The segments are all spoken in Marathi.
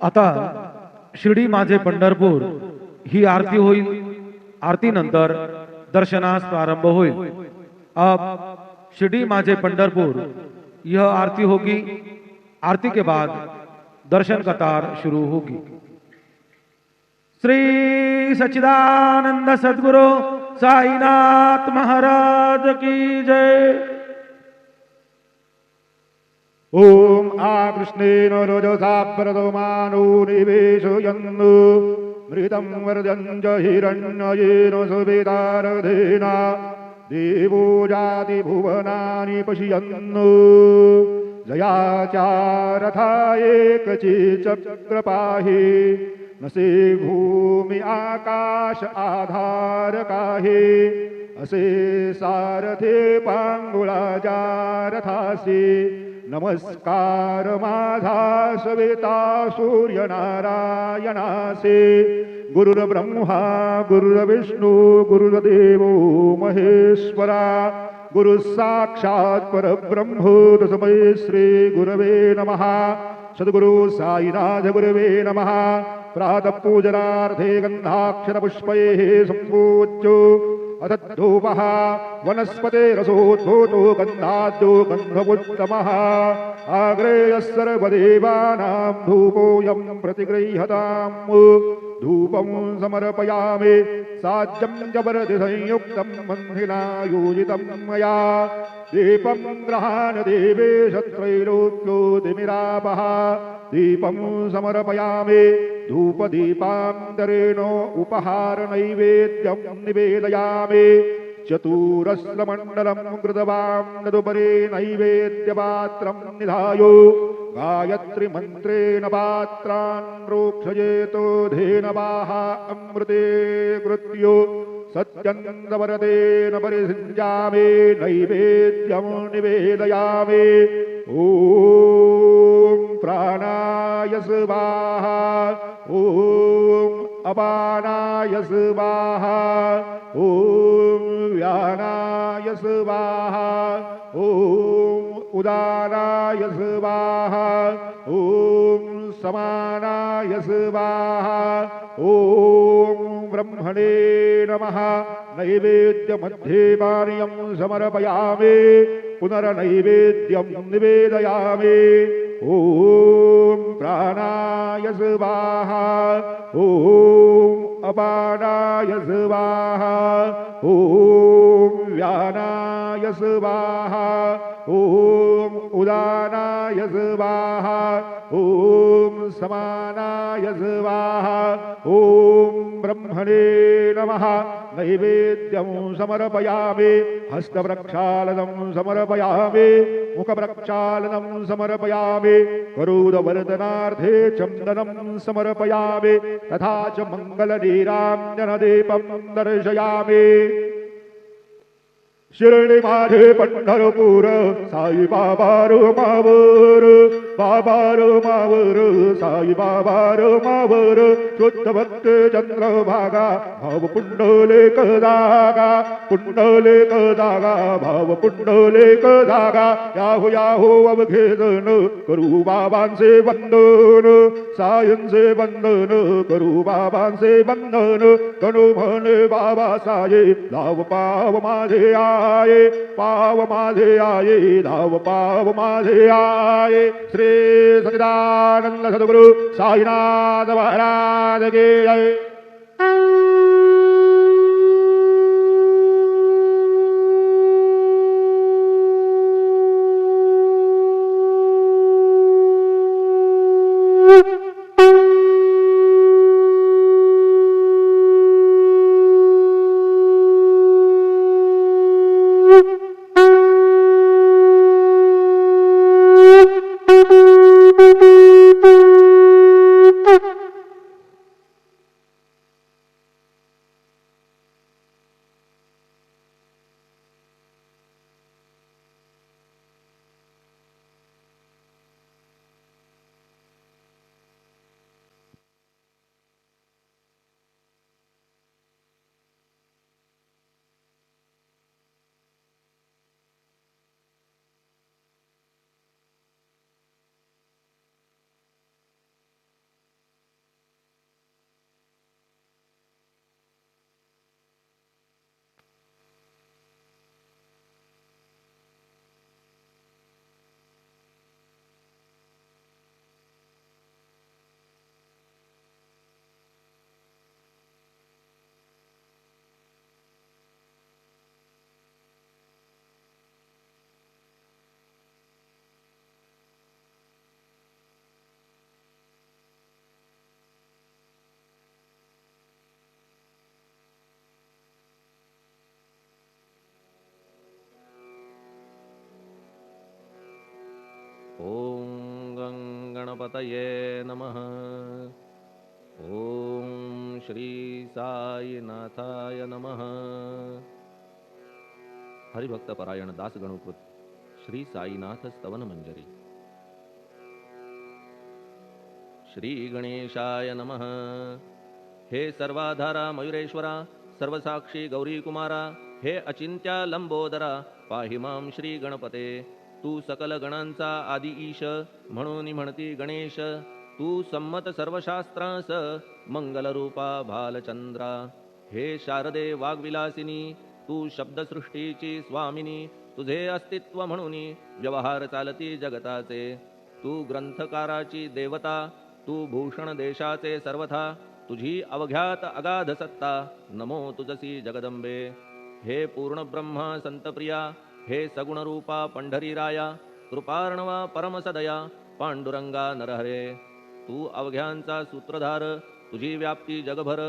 आता शिर्डी माझे पंढरपूर ही आरती होईल। आरती नंतर दर्शनास प्रारंभ होईल। अब शिर्डी माझे पंढरपुर यह आरती होगी। आरती के बाद दर्शन कतार शुरू होगी। श्री सच्चिदानंद सद्गुरु साईनाथ महाराज की जय। ओम आकृष्णेन रजसा प्रदमानो निवेशयन् मृतं वर्धन्त हिरण्ययेन सुवेदारधेना देवो जाति भुवनानि पश्यन् जयाचारथा एकचिचक्रपाहि नसे भूमि आकाश आधार काहे असे सारथे पांगुळाजारथासी नमस्कार माझा सवेता सूर्यनारायणासे गुरुर्ब्रह्मा गुरुर्विष्णू गुरुर्देवो महेश्वरा गुरु साक्षात् परब्रह्म तस्मै श्री गुरवे नमः। सद्गुरु साईनाथ गुरवे नमः। प्रातः पूजनार्थे गन्धाक्षर पुष्पैः सम्पूज्यो अतद्धूपः वनस्पते रसोद्भूतो गन्धाद्यो गन्धवोत्तमः आग्रेयः सर्वदेवानां धूपोऽयं प्रतिगृह्यताम्। धूपं समर्पयामि साज्यं च वरदि संयुक्तं बन्धिना योजितं मया दीपं ग्रहाण देवेश त्रैलोक्योतिमिरापः दीपं समर्पयामि धूपदीपान्तरेण उपहार नैवेद्यं निवेदयामि चतुरस्रमण्डलं कृतवां तदुपरि नैवेद्यपात्रं निधायो गायत्री मन्त्रेण पात्रान् रोक्षयेतो धेनवाः अमृते कृत्यो सत्यन्तवरदेन परिसिञ्जामि नैवेद्यं निवेदयामि। ॐ प्राणाय स्वाहा ॐ अपानाय स्वाहा ॐ व्यानाय स्वाहा ॐ उदानाय स्वाहा ॐ समानाय स्वाहा ॐ ब्रह्मणे नमः। नैवेद्यमध्ये पानीयं समर्पयामि पुनर्नैवेद्यं निवेदयामि। ॐ प्राणाय स्वाहा ॐ अपानाय स्वाहा ॐ व्यानाय स्वाहा ॐ उदानाय स्वाहा ॐ समानाय स्वाहा ॐ ब्रह्मणे नमः। नैवेद्यं समर्पयामि हस्तप्रक्षालनं समर्पयामि मुखप्रक्षालनं समर्पयामि करोदवर्धनार्थे चन्दनं समर्पयामि तथा च मङ्गलनीराञ्जनदीपं दर्शयामि। शिर्डी माझे पंढरपूर साई बाबा रो मावर बाबा रो मावर साई बाबा रो मावर शुद्ध भक्त चंद्रभागा भाव पुंडलेक जागा पुंडलेक जागा भाव पुंडलेक जागा याहो याहो अवघेदन करू बाबांचे वंदन सायंचे वंदन करू बाबांचे वंदन कणू म्हणे बाबा साये लाव पाव माझे आये पाव माझे आये धाव पाव माझे आये। श्री सच्चिदानंद सद्गुरु साईनाथ महाराज की जय। गणपतये नमः। ओम श्री साईनाथाय नमः। हरिभक्त परायण दास गणकृत श्री साईनाथ स्तवन मंजरी। श्री गणेशाय नमः। हे सर्वाधारा मयुरेश्वरा, सर्वसाक्षी गौरी कुमारा, हे अचिंत्या लंबोदरा, पाहि मां श्री गणपते। तू सकल गणांचा आदि ईश, म्हणून म्हणती गणेश। तू संमत सर्वशास्त्रांस, मंगलरूपा भालचंद्रा। हे शारदे वाग्विलासिनी, तू शब्दसृष्टीची स्वामिनी। तुझे अस्तित्व म्हणून व्यवहार चालती जगताचे। तू ग्रंथकाराची देवता, तू भूषण देशाचे सर्वथा। तुझी अवघ्यात अगाध सत्ता, नमो तुझसी जगदंबे। हे पूर्ण ब्रह्मा संतप्रिया, हे सगुण रूपा पंढरीराया। कृपार्णवा परमसदया, पांडुरंगा नरहरे। तू अवघ्यांचा सूत्रधार, तुझी व्याप्ती जगभर।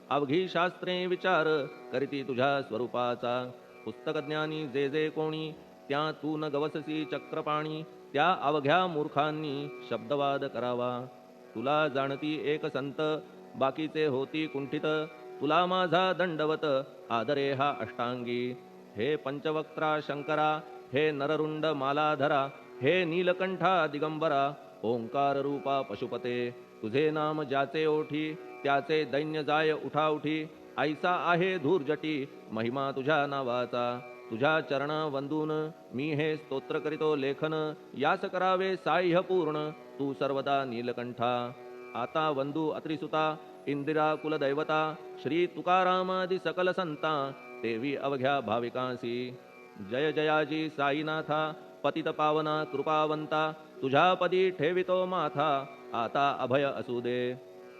अवघी शास्त्रे विचार, करीती तुझ्या स्वरूपाचा। पुस्तकज्ञानी जे जे कोणी, त्या तू न गवससी चक्रपाणी। त्या अवघ्या मूर्खांनी शब्दवाद करावा। तुला जाणती एक संत, बाकीचे होती कुंठित। तुला माझा दंडवत, आदरे हा अष्टांगी। हे पंचवक्त्रा शंकरा, हे नररुंड मालाधरा। हे नीलकंठा दिगंबरा, ओंकार रूपा पशुपते। तुझे नाम ज्याचे ओठी, त्याचे दैन्य जाय उठाउठी। ऐसा आहे धूर्जटी, महिमा तुझ्या नावाचा। तुझ्या चरण वंदून मी हे स्तोत्र करीतो लेखन। यास करावे साह्य पूर्ण, तू सर्वदा नीलकंठा। आता वंदू अत्रिसुता, इंदिरा कुलदैवता। श्री तुकारामादि सकल संता, देवी अवघ्या भाविकांसी। जय जयाजी साईनाथा, पतित पावना कृपावंता। तुझ्या पदी ठेवितो माथा, आता अभय असू दे।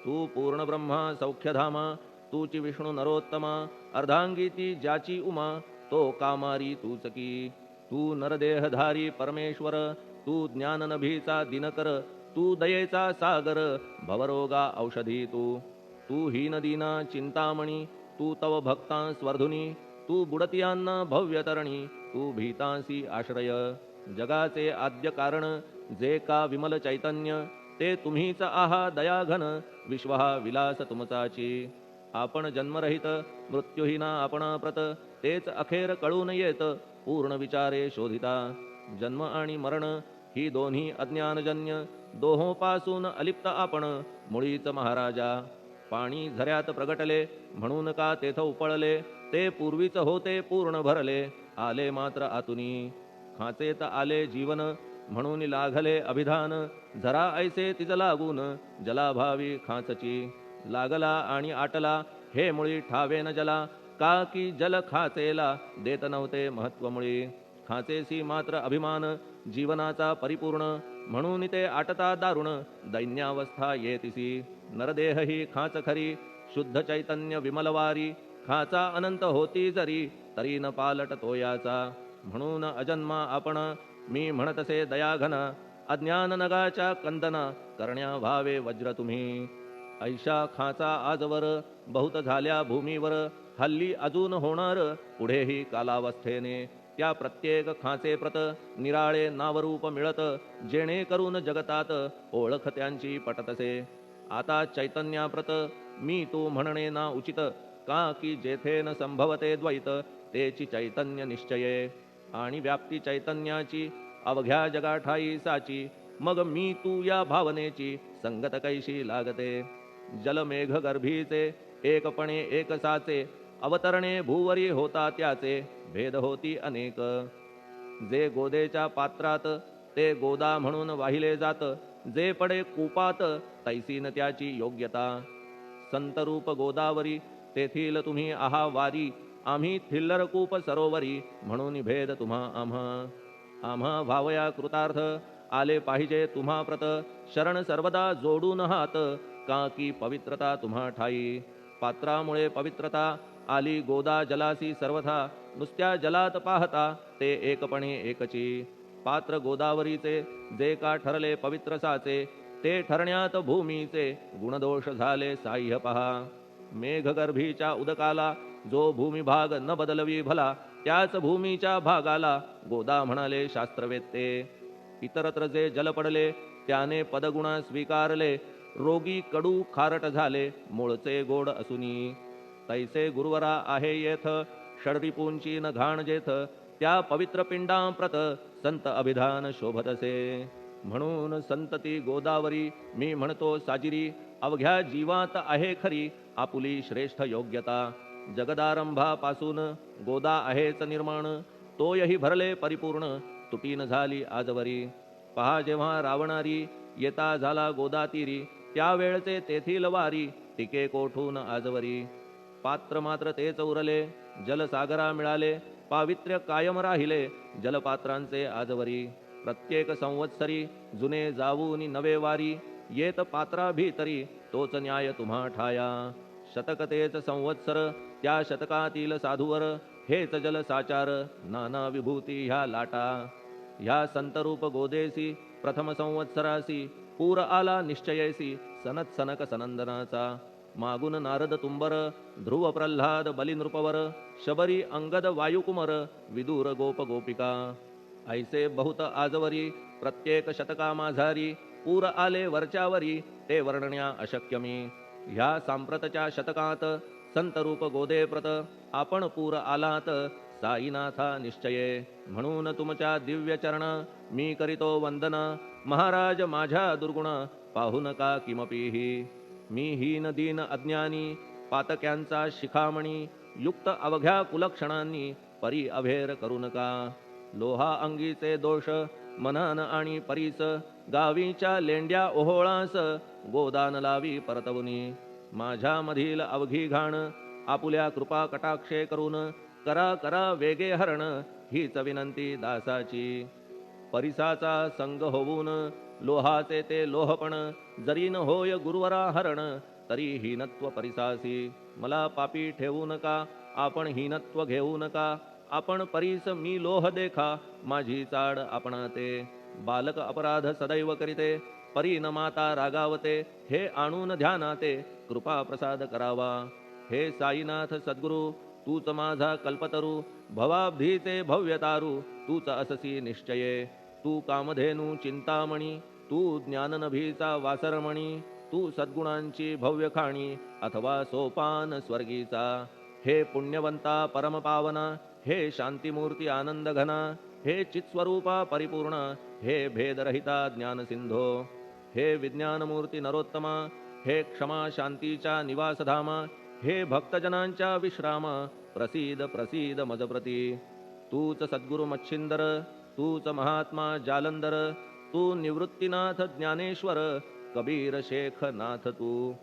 तू पूर्ण ब्रह्मा सौख्यधामा, तूची विष्णू नरोत्तमा। अर्धांगी ती ज्याची उमा, तो कामारी तूच की। तू नरदेहधारी परमेश्वर, तू ज्ञाननभीचा दिनकर। तू दयेचा सागर, भवरोगा औषधी तू। तू हीनदीना चिंतामणी, तू तव भक्तां स्वर्धुनी। तू बुडतियांना भव्यतरणी, तू भीतांसी आश्रय। जगाचे आद्य कारण, जे का विमल चैतन्य। ते तुम्हीच आहा दयाघन, विश्व हा विलास तुमचाची। आपण जन्मरहित, मृत्युहीना आपणा प्रत। तेच अखेर कळून येत, पूर्ण विचारे शोधिता। जन्म आणि मरण ही दोन्ही अज्ञानजन्य। दोहोपासून अलिप्त आपण, मुळीच महाराजा। पाणी झऱ्यात प्रगटले, म्हणून का तेथ उपळले। ते पूर्वीच होते पूर्ण भरले, आले मात्र आतुनी। खाचेत आले जीवन, म्हणून लागले अभिधान। झरा ऐसे तिज लागून, जलाभावी खाचची। लागला आणि आटला, हे मुळी ठावे न जला। का की जल खाचेला, देत नव्हते महत्व मुळी। खाचेसी मात्र अभिमान, जीवनाचा परिपूर्ण। म्हणून ते आटता दारुण, दैन्यावस्था येतिसी। नरदेह ही खाच खरी, शुद्ध चैतन्य विमलवारी। खाचा अनंत होती जरी, तरी न पालट तोयाचा। म्हणून अजन्मा आपण, मी म्हणतसे दयाघन। अज्ञान नगाच्या कंदना, करण्या व्हावे वज्र तुम्ही। ऐशा खाचा आजवर, बहुत झाल्या भूमीवर। हल्ली अजून होणार, पुढेही कालावस्थेने। त्या प्रत्येक खाचे प्रत, निराळे नावरूप मिळत। जेणे करून जगतात, ओळख त्यांची पटतसे। आता चैतन्याप्रत, मी तू म्हणणे ना उचित। का की जेथे न संभवते द्वैत, तेची चैतन्य निश्चये। आणि व्याप्ती चैतन्याची, अवघ्या जगाठाई साची। मग मी तू या भावनेची, संगत कैशी लागते। जलमेघ गर्भीचे, एकपणे एक साचे। अवतरणे भूवरी होता त्याचे, भेद होती अनेक। जे गोदेच्या पात्रात, ते गोदा म्हणून वाहिले जात। जे पडे कूपात, तैसीन त्याची योग्यता। संतरूप गोदावरी, तेथील तुम्ही आहा वारी। आम्ही थिल्लर कूप सरोवरी, म्हणून भेद तुम्हा आम्हा भावया कृतार्थ। आले पाहिजे तुम्हा प्रत, शरण सर्वदा जोडून हात। का की पवित्रता तुम्हा ठाई, पात्रामुळे पवित्रता। आली गोदा जलासी सर्वथा, नुसत्या जलात पाहता। ते एकपणे एकची, पात्र गोदावरीचे। जे का ठरले पवित्र साचे, ते ठरण्यात भूमीचे। गुणदोष झाले साह्य पहा। मेघगर्भीच्या उदकाला, जो भूमिभाग न बदलवी भला। त्याच भूमीच्या भागाला, गोदा म्हणाले शास्त्रवेत्ते। इतरत्र जे जल पडले त्याने पदगुणा स्वीकारले, रोगी कडू खारट झाले मूळचे गोड असुनी. तैसे गुरुवरा आहे येथ, षडरिपूंची न घाण जेथ, त्या पवित्र पिंडांप्रत संत अभिधान शोभतसे. म्हणून संतती गोदावरी मी म्हणतो साजिरी, अवघ्या जीवात आहे खरी आपुली श्रेष्ठ योग्यता. जगदारंभापासून गोदा आहेच निर्माण, तोयही भरले परिपूर्ण तुटीन झाली आजवरी. पहा जेव्हा रावणारी येता झाला गोदातीरी, त्यावेळचे तेथील वारी टिके कोठून आजवरी. पात्र मात्र तेच उरले जलसागरा मिळाले, पावित्र्य कायम राहिले जलपात्रांचे आजवरी. प्रत्येक संवत्सरी जुने जाऊन नवे वारी, येत पात्रा भीतरी तोच न्याय तुम्हा ठाया. शतक तेच संवत्सर त्या शतकातील साधूवर, हेच जल साचार नाना विभूती ह्या लाटा. ह्या संतरूप गोदेसी प्रथम संवत्सरासी, पूर आला निश्चयेसी सनत सनक सनंदनाचा. मागून नारद तुंबर, ध्रुव प्रल्हाद बलिनृपवर, शबरी अंगद वायुकुमर, विदूर गोप गोपिका. ऐसे बहुत आजवरी प्रत्येक शतका माझारी, पूर आले वरच्यावरी ते वर्णण्या अशक्य मी. ह्या सांप्रतच्या शतकात संतरूप गोदेप्रत, आपण पूर आलात साईनाथा निश्चये. म्हणून तुमच्या दिव्य चरण मी करीतो वंदन, महाराज माझ्या दुर्गुण पाहू नका किमपीही. मी हीन दीन अज्ञानी पातक्यांचा शिखामणी, युक्त अवघ्या कुलक्षणांनी परी अभेर करू नका. लोहा अंगीचे दोष मनान आणि परीस, गावीच्या लेंड्या ओहोळास गोदान लावी परतवुनी. माझ्या मधील अवघी घाण आपुल्या कृपा कटाक्षे करून, करा करा वेगे हरण हीच विनंती दासाची. परिसाचा संग होऊन लोहाचे ते लोहपण, जरी न होय गुरुवरा हरण तरी हीनत्व परिसासी. मला पापी ठेवू नका आपण हीनत्व घेऊ नका, आपण परीस मी लोह देखा माझी चाड आपणाते. बालक अपराध सदैव करीते परी न माता रागावते, हे आणून ध्यानाते कृपा प्रसाद करावा. हे साईनाथ सद्गुरु तूच माझा कल्पतरू, भवाब्धीचे भव्यतारू तूच अससी निश्चये. तू कामधेनू चिंतामणी, तू ज्ञाननभीचा वासरमणी, तू सद्गुणांची भव्य खाणी अथवा सोपान स्वर्गीचा. हे पुण्यवंता परमपावना, हे शांतीमूर्ती आनंद घना, हे चित्स्वरूपा परिपूर्ण, हे भेदरहिता ज्ञानसिंधो. हे विज्ञानमूर्ती नरोत्तमा, हे क्षमा शांतीच्या निवासधामा, हे भक्तजनांच्या विश्रामा, प्रसीद प्रसीद मजप्रती. तूच सद्गुरु मच्छिंदर, तूच महात्मा जालंधर, तू निवृत्तीनाथ ज्ञानेश्वर, कबीर शेख नाथ तू.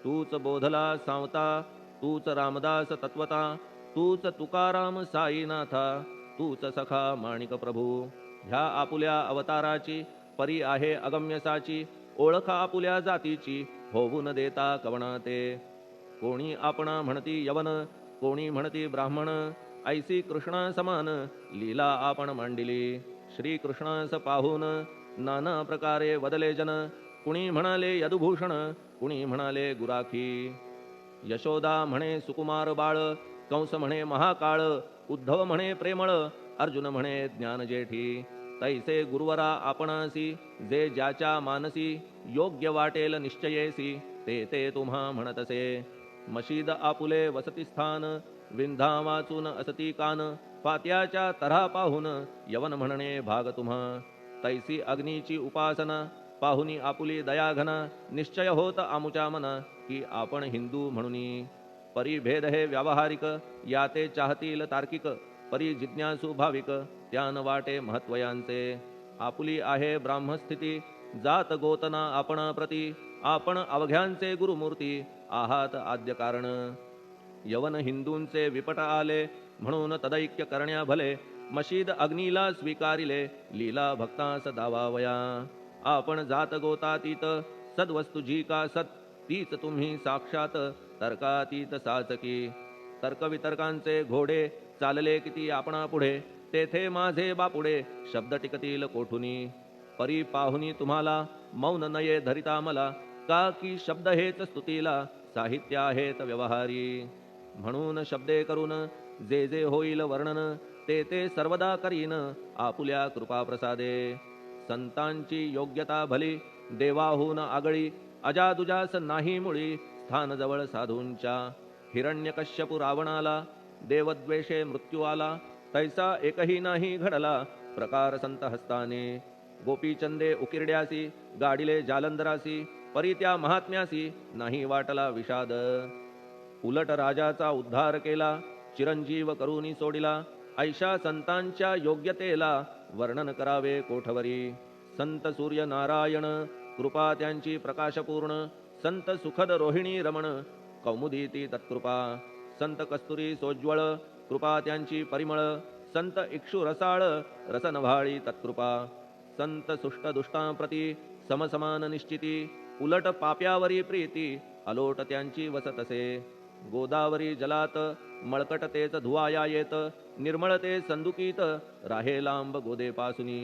तूच बोधला सांवता, तूच रामदास तत्वता, तूच तुकाराम साईनाथा, तूच सखा माणिक प्रभू. ह्या आपुल्या अवताराची परी आहे अगम्यसाची, ओळख आपुल्या जातीची होऊ न देता कवणाते. कोणी आपणा म्हणती यवन, कोणी म्हणती ब्राह्मण, ऐसी कृष्णा समान लीला आपण मांडिली. श्री कृष्णास पाहून नाना प्रकारे वदले जन, कुणी म्हणाले यदुभूषण, कुणी म्हणाले गुराखी. यशोदा म्हणे सुकुमार बाळ, कंस म्हणे महाकाळ, उद्धव म्हणे प्रेमळ, अर्जुन म्हणे ज्ञानजेठी. तैसे गुरुवरा आपणासी, जे ज्याच्या मानसी योग्य वाटेल निश्चयेसी, ते ते तुम्हा म्हणतसे. मशीद आपुले वसतिस्थान, विंधा वाचून असती कान, फात्याच्या तऱ्हा पाहून यवन म्हणणे भाग तुम्हा. तैसी अग्नीची उपासना पाहुनी आपुली दयाघना, निश्चय होत आमुच्या मना की आपण हिंदू म्हणूनी. परी भेद हे व्यावहारिक, याते चाहतील तार्किक, परी जिज्ञासू भाविक त्यान वाटे महत्वयांचे. आपुली आहे ब्राह्मस्थिती, जात गोतना आपणा प्रती, आपण अवघ्यांचे गुरुमूर्ती आहात आद्य कारण. यवन हिंदूंचे विपट आले म्हणून तदैक्य करण्या भले, मशीद अग्नीला स्वीकारिले लीला भक्तास दावावया. आपण जात गोतातीत, सद्वस्तू जी का सत, तीच तुम्ही साक्षात तर्कातीत साचकी. तर्कवितर्कांचे घोडे चालले किती आपणा पुढे, तेथे माझे बापुडे शब्द टिकतील कोठुनी. परी पाहुनी तुम्हाला मौन नये धरिता मला, का की शब्द हेच स्तुतीला साहित्य आहेत व्यवहारी. म्हणून शब्दे करून जे जे होईल वर्णन, ते ते सर्वदा करीन आपुल्या कृपा प्रसादे. संतांची योग्यता भली देवाहून आगळी अजादुजास नाही मुळी स्थान जवळ साधूंच्या हिरण्यकश्यपू रावणाला देवद्वेषे मृत्यू आला तैसा एकही नाही घडला प्रकार संत हस्ताने गोपीचंदे उकिरड्यासी गाडिले जालंधरासी परी त्या महात्म्यासी नाही वाटला विषाद उलट राजाचा उद्धार केला चिरंजीव करूनी सोडिला ऐशा संतांच्या योग्यतेला वर्णन करावे कोठवरी संत सूर्य नारायण कृपा त्यांची प्रकाशपूर्ण संत सुखद रोहिणी रमण कौमुदीती तत्कृपा संत कस्तुरी सोज्वळ कृपा त्यांची परिमळ संत इक्षु रसाळ रसनभाळी तत्कृपा संत सुष्ट दुष्टांप्रती समसमान निश्चिती उलट पाप्यावरी प्रीती अलोट त्यांची वसतसे गोदावरी जलात मळकट तेच धुवाया येत निर्मळ ते संदुकीत राहे लांब गोदेपासुनी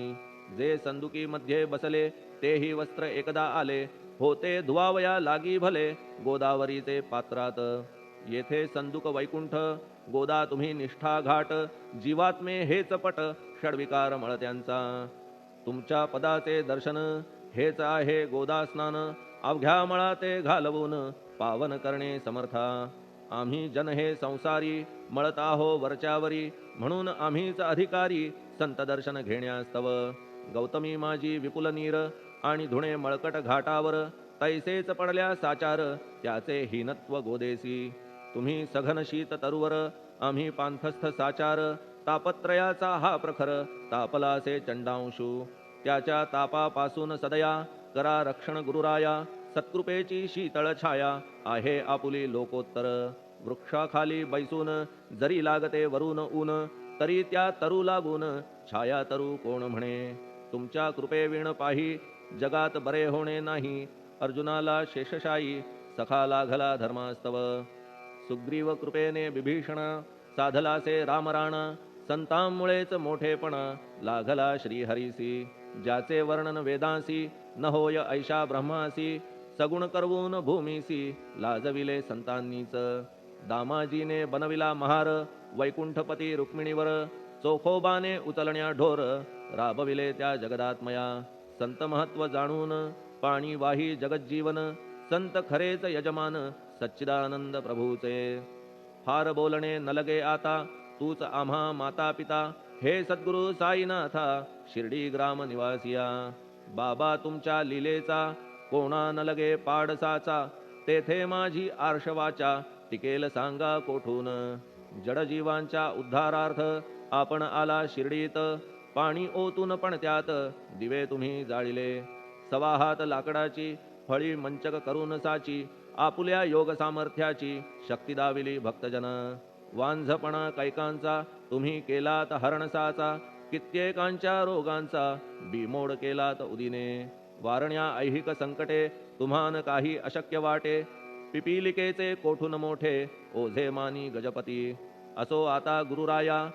जे संदुकी मध्ये बसले तेही वस्त्र एकदा आले होते धुवावया लागी भले गोदावरीचे पात्रात येथे संदुक वैकुंठ गोदा तुम्ही निष्ठा घाट जीवात्मे हेच पट षडविकार मळत्यांचा तुमच्या पदाचे दर्शन हेच आहे गोदा स्नान अवघ्या मळाते घालवून पावन करणे समर्था आम्ही जन हे संसारी मळत आहो वरच्यावरी म्हणून आम्हीच अधिकारी संत दर्शन घेण्यास्तव गौतमी माझी विपुल नीर आणि धुणे मळकट घाटावर तैसेच पडल्या साचार त्याचे हीनत्व गोदेसी तुम्ही सघन शीत तरुवर आम्ही पांथस्थ साचार तापत्रयाचा हा प्रखर तापलासे चंडांशू त्याच्या तापापासून सदया करा रक्षण गुरुराया सत्कृपेची शीतळ छाया आहे आपुली लोकोत्तर वृक्षाखाली बैसून जरी लागते वरून ऊन तरी त्या तरू लागून छाया तरू कोण म्हणे तुमच्या कृपेविण पाही जगात बरे होणे नाही अर्जुनाला शेषशायी सखा लागला धर्मास्तव सुग्रीव कृपेने विभीषण साधलासे रामराण संतांमुळेच मोठेपणा लागला श्रीहरीसी ज्याचे वर्णन वेदांसी न होय ऐशा ब्रह्मासी सगुण करवून भूमीसी लाजविले संतांनीच दामाजीने बनविला महार वैकुंठपती रुक्मिणीवर चोखोबाने उचलण्या ढोर राबविले त्या जगदात्मया संत महत्व जाणून पाणी वाही जगज्जीवन संत खरेच यजमान सच्चिदानंद प्रभूचे फार बोलणे न लगे आता तूच आम्हा माता पिता हे सद्गुरु साईनाथा शिर्डी ग्राम निवासिया बाबा तुमच्या लीलेचा कोणा न लगे पाडसाचा तेथे माझी आर्षवाचा टिकेल सांगा कोठून जडजीवांच्या उद्धारार्थ आपण आला शिर्डीत पाणी ओतून पण त्यात दिवे तुम्ही जाळिले सवा हात लाकडाची फळी मंचक करून साची आपुल्या योग सामर्थ्याची शक्ती दाविली भक्तजन वांझपणा कैकांचा तुम्ही केलात हरणसाचा कित्येकांच्या रोगांचा बिमोड केलात उदिने वारण्या ऐहिक संकटे तुम्हान काही अशक्य वाटे पिपीलिकेचे कोठून मोठे ओझे मानी गजपती असो आता गुरुराया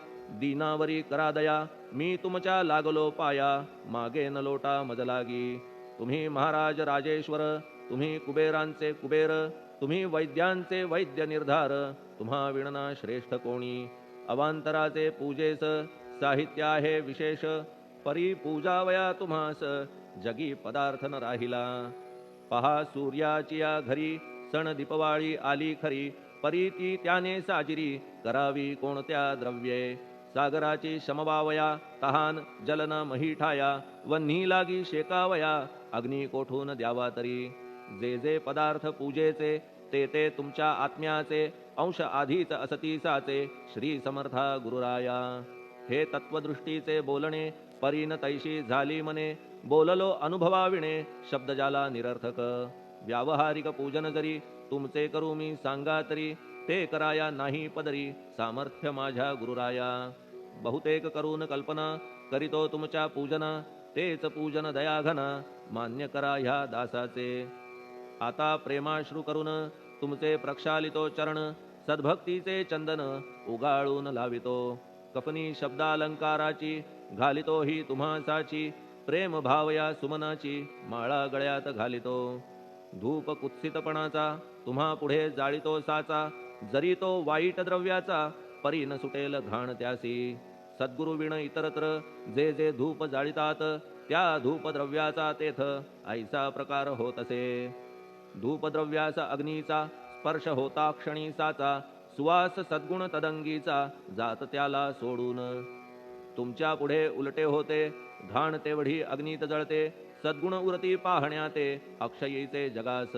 दीनावरी करा दया मी तुमच्या लागलो पाया मागे न लोटा मजलागी तुम्ही महाराज राजेश्वर तुम्ही कुबेरांचे कुबेर तुम्ही वैद्यांचे वैद्य निर्धार तुम्हा विणना श्रेष्ठ कोणी अवांतराचे पूजेस साहित्य आहे विशेष परी पूजावया तुम्हास जगी पदार्थ न राहिला पहा सूर्याची या घरी सण दीपवाळी आली खरी परी ती त्याने साजिरी करावी कोणत्या द्रव्ये सागराची शमवावया तहान जलन महीठाया वन्ही लागी शेकावया अग्नी कोठून द्यावा तरी जे जे पदार्थ पूजेचे ते ते तुमच्या आत्म्याचे अंश आधीच असतीसाचे श्री समर्था गुरुराया हे तत्वदृष्टीचे बोलणे परीन तैशी झाली मने बोललो अनुभवाविणे शब्द जाला निरर्थक व्यावहारिक पूजन जरी तुमचे करू मी सांगा तरी ते कराया नाही पदरी सामर्थ्य माझ्या गुरुराया बहुतेक करून कल्पना करीतो तुमच्या पूजना तेच पूजन दयाघन मान्य करा ह्या दासाचे आता प्रेमाश्रू करून तुमचे प्रक्षालितो चरण सद्भक्तीचे चंदन उगाळून लावितो कपनी शब्दालंकाराची घालितो ही तुम्हासाची प्रेम भावया सुमनाची माळा गळ्यात घालितो धूप कुत्सितपणाचा तुम्हा पुढे जाळितो साचा जरी तो वाईट द्रव्याचा परी न सुटेल घाण त्यासी सद्गुरु विण इतरत्र जे जे धूप जाळितात त्या धूपद्रव्याचा तेथ ऐसा प्रकार होत असे. धूपद्रव्याचा अग्नीचा स्पर्श होता क्षणी साचा, सुवास सद्गुण तदंगीचा जात त्याला सोडून. तुमच्या पुढे उलटे होते, घाण तेवढी अग्नीत जळते, सद्गुण उरती पाहण्या ते अक्षयीचे जगास.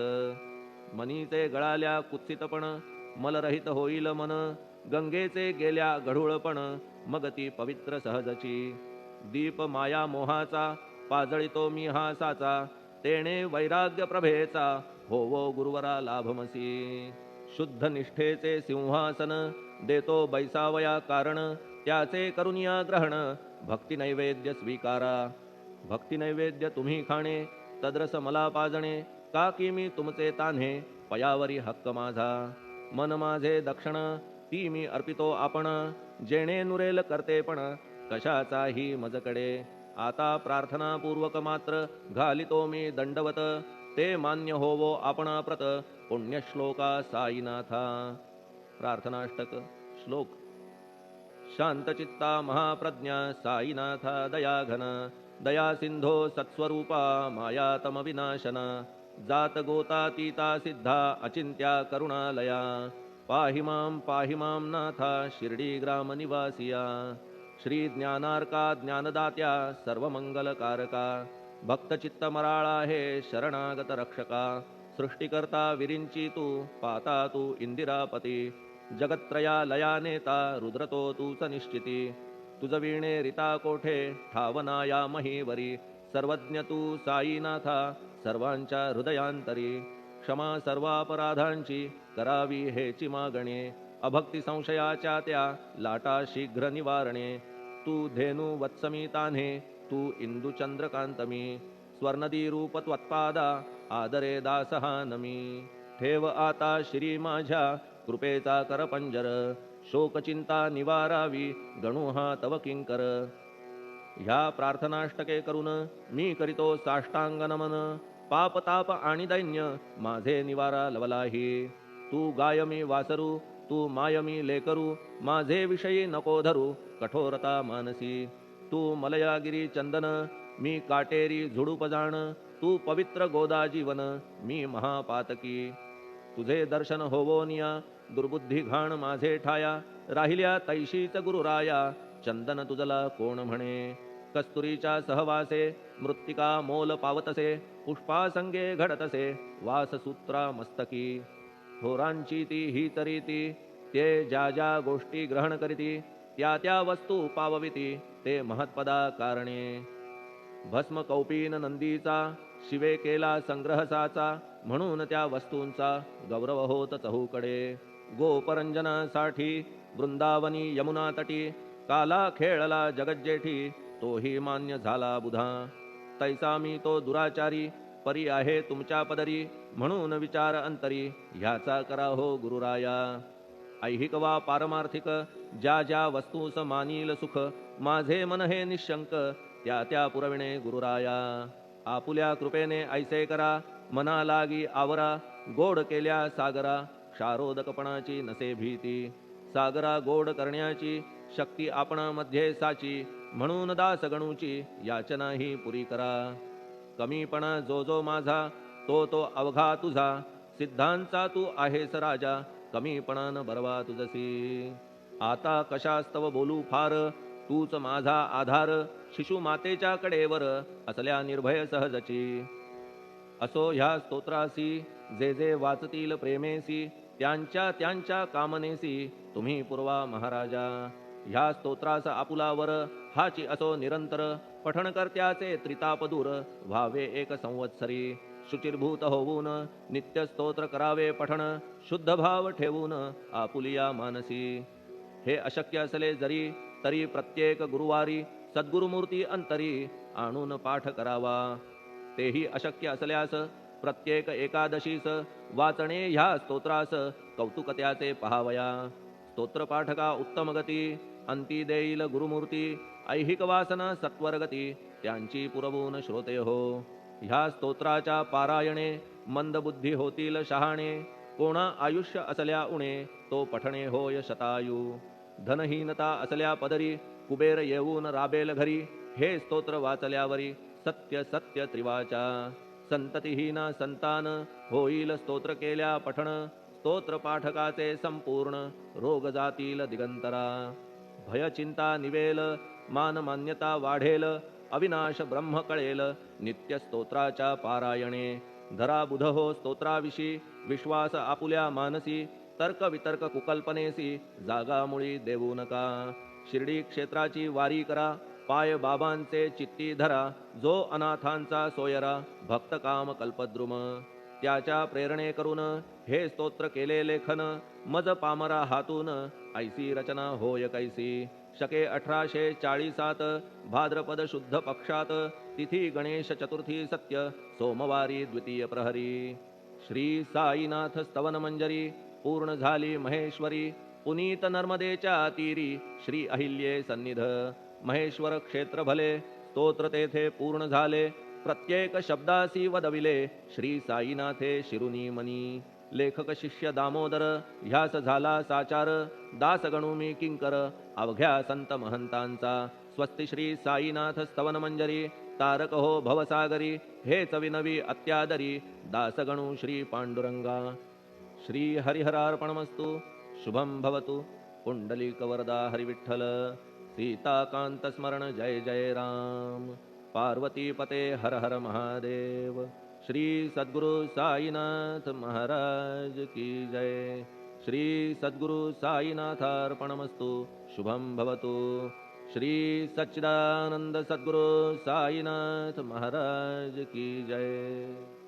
मनीचे गळाल्या कुत्सितपण, मलरहित होईल मन, गंगेचे गेल्या गढूळपण, मग ती पवित्र सहजची. दीप माया मोहाचा, पाजळितो मी हा साचा, तेणे वैराग्य प्रभेचा, होवो गुरुवरा लाभमसी. शुद्ध निष्ठेचे सिंहासन, देतो बैसावया कारण, त्याचे करुनिया ग्रहण, भक्ती नैवेद्य स्वीकारा. भक्ती नैवेद्य तुम्ही खाणे, तद्रस मला पाजणे, का की मी तुमचे तान्हे, पयावरी हक्क माझा. मन माझे दक्षिण, ती मी अर्पितो आपण, जेणे नुरेल करतेपण, कशाचाही मजकडे. आता प्रार्थनापूर्वक मात्र, घालितो मी दंडवत, ते मान्य होवो आपण प्रत, पुण्यश्लोका साईनाथा. प्रार्थनाष्टक. श्लोक. शांतचित्ता महाप्रज्ञा साईनाथा दयाघन, दया सिंधो सत्स्वरूपा मायातम विनाशना, जात गोतातीता सिद्धा अचिंत्या करुणालया, पाहि मां नाथा शिर्डी ग्राम निवासिया. श्री ज्ञानार्का ज्ञानदात्या सर्वमंगलकारका, भक्तचित्त मराळा हे शरणागत रक्षका. सृष्टिकर्ता विरिंची तू, पाता तू इंदिरापती, जगत्त्रया लया नेता रुद्रतो तूच निश्चिती. तुझ वीणे रिता कोठे ठावनाया महीवरी, सर्वज्ञ तू साईनाथा सर्वांच्या हृदयांतरी. क्षमा सर्वापराधांची करावी हेची मागणे, अभक्ती संशयाच्या त्या लाटा शीघ्र निवारणे. तू धेनू वत्समी तान्हे, तू इंदू चंद्रकांतमी, स्वर्णदी रूप त्वत्पादा आदरे दासहा नमी. ठेव आता श्री माझ्या कृपेचा करपंजर, शोकचिंता निवारावी गणू हा तव किंकर. ह्या प्रार्थनाष्टके करून मी करीतो साष्टांग नमन, पाप ताप आणि दैन्य माझे निवारा लवलाही. तू गाय मी वासरू, तू माय मी लेकरू, माझे विषयी नको धरू कठोरता मानसी. तू मलयागिरी चंदन, मी काटेरी झुडूप जाण, तू पवित्र गोदा जीवन, मी महापातकी. तुझे दर्शन होवोनिया दुर्बुद्धी घाण माझे ठाया, राहिल्या तैशीच गुरुराया, चंदन तुझला कोण म्हणे. कस्तुरीच्या सहवासे मृत्तिका मोल पावतसे, पुष्पासंगे घडतसे वाससूत्रा मस्तकी. थोरांची ती हीच रीती, ते ज्या ज्या गोष्टी ग्रहण करीती, त्या त्या वस्तू पावविती ते महत्पदा कारणे. भस्म कौपीन नंदीचा, शिवे केला संग्रह साचा, म्हणून त्या वस्तूंचा गौरव होत चहूकडे. गोपरंजनासाठी वृंदावनी यमुना तटी, काला खेळला जगज्जेठी, तोही मान्य झाला बुधा. तैसा मी तो दुराचारी, परी आहे तुमच्या पदरी, म्हणून विचार अंतरी ह्याचा करा हो गुरुराया. ऐहिक वा पारमार्थिक ज्या ज्या वस्तूस मानील सुख, माझे मन हे निशंक त्या त्या पुरविणे गुरुराया. आपुल्या कृपेने ऐसे करा, मना लागी आवरा, गोड केल्या सागरा, क्षारोदकपणाची नसे भीती. सागरा गोड करण्याची शक्ती आपण मध्ये साची, म्हणून दास गणूची याचना ही पुरी करा. कमीपणा जो जो माझा, तो तो अवघा तुझा, सिद्धांचा तू आहेस राजा, कमीपणान बरवा तुझसी. आता कशास्तव बोलू फार, तूच माझा आधार, शिशु मातेच्या कडेवर असल्या निर्भय सहजची. असो ह्या स्तोत्रासी जे जे वाचतील प्रेमेसी, त्यांच्या त्यांच्या कामनेसी तुम्ही पुरवा महाराजा. ह्या स्तोत्रास आपुलावर हाची असो निरंतर, पठणकर्त्याचे त्रितापदूर व्हावे एक संवत्सरी. शुचिर्भूत होऊन नित्य स्तोत्र करावे पठण, शुद्ध भाव ठेवून आपुलिया मानसी. हे अशक्य असले जरी तरी प्रत्येक गुरुवारी सद्गुरुमूर्ती अंतरी आणून पाठ करावा. तेही अशक्य असल्यास प्रत्येक एकादशीस वाचणे ह्या स्तोत्रास कौतुकत्याचे पहावया. स्तोत्रपाठका उत्तम गती, अंती देईल गुरुमूर्ती, ऐहिक वासना सत्वरगती त्यांची पुरवून श्रोते हो. ह्या स्तोत्राच्या पारायणे मंदबुद्धी होतील शहाणे, कोणा आयुष्य असल्या उणे तो पठणे होय शतायू. धनहीनता असल्या पदरी कुबेर येऊन राबेल घरी, हे स्तोत्र वाचल्यावरी सत्य सत्य त्रिवाचा संततिहीना संतान होईल स्तोत्र केल्या पठण स्तोत्र पाठकाचे संपूर्ण रोग जातील दिगंतरा भय चिंता निवेल मान मान्यता वाढेल अविनाश ब्रह्म कळेल नित्य स्तोत्राच्या पारायणे धरा बुध हो स्तोत्राविषयी विश्वास आपुल्या मानसी तर्क वितर्क कुकल्पनेसी जागा मुळी देऊ नका शिर्डी क्षेत्राची वारी करा पाय बाबांचे चित्ती धरा जो अनाथांचा सोयरा भक्त काम कल्पद्रुम त्याच्या प्रेरणे करून हे स्तोत्र केले लेखन मज पामरा हातून ऐसी रचना होय कैसी शके 1840 भाद्रपद शुद्ध पक्षात तिथी गणेश चतुर्थी सत्य सोमवारी द्वितीय प्रहरी श्री साईनाथ स्तवन मंजरी पूर्ण झाली महेश्वरी पुनीत नर्मदेच्या तीरी श्री अहिल्ये सन्निध महेश्वर क्षेत्र भले स्तोत्र तेथे पूर्ण झाले प्रत्येक शब्दासी वदविले श्री साईनाथे शिरुनी मनी लेखक शिष्य दामोदर ह्यास झाला साचार दास गणू मी किंकर अवघ्या संत महंतांचा स्वस्ति श्री साईनाथ स्तवन मंजरी तारक हो भवसागरी हेच विनवी अत्यादरी दासगणू श्री पांडुरंगा श्री हरिहरार्पणमस्तु शुभम भवतु पुंडलिक वरदा हरिविठ्ठल सीताकांत स्मरण जय जय राम पार्वती पते हर हर महादेव श्री सद्गुरु साईनाथ महाराज की जय श्री सद्गुरु साईनाथार्पणमस्तु शुभम भवतु श्री सच्चिदानंद सद्गुरु साईनाथ महाराज की जय।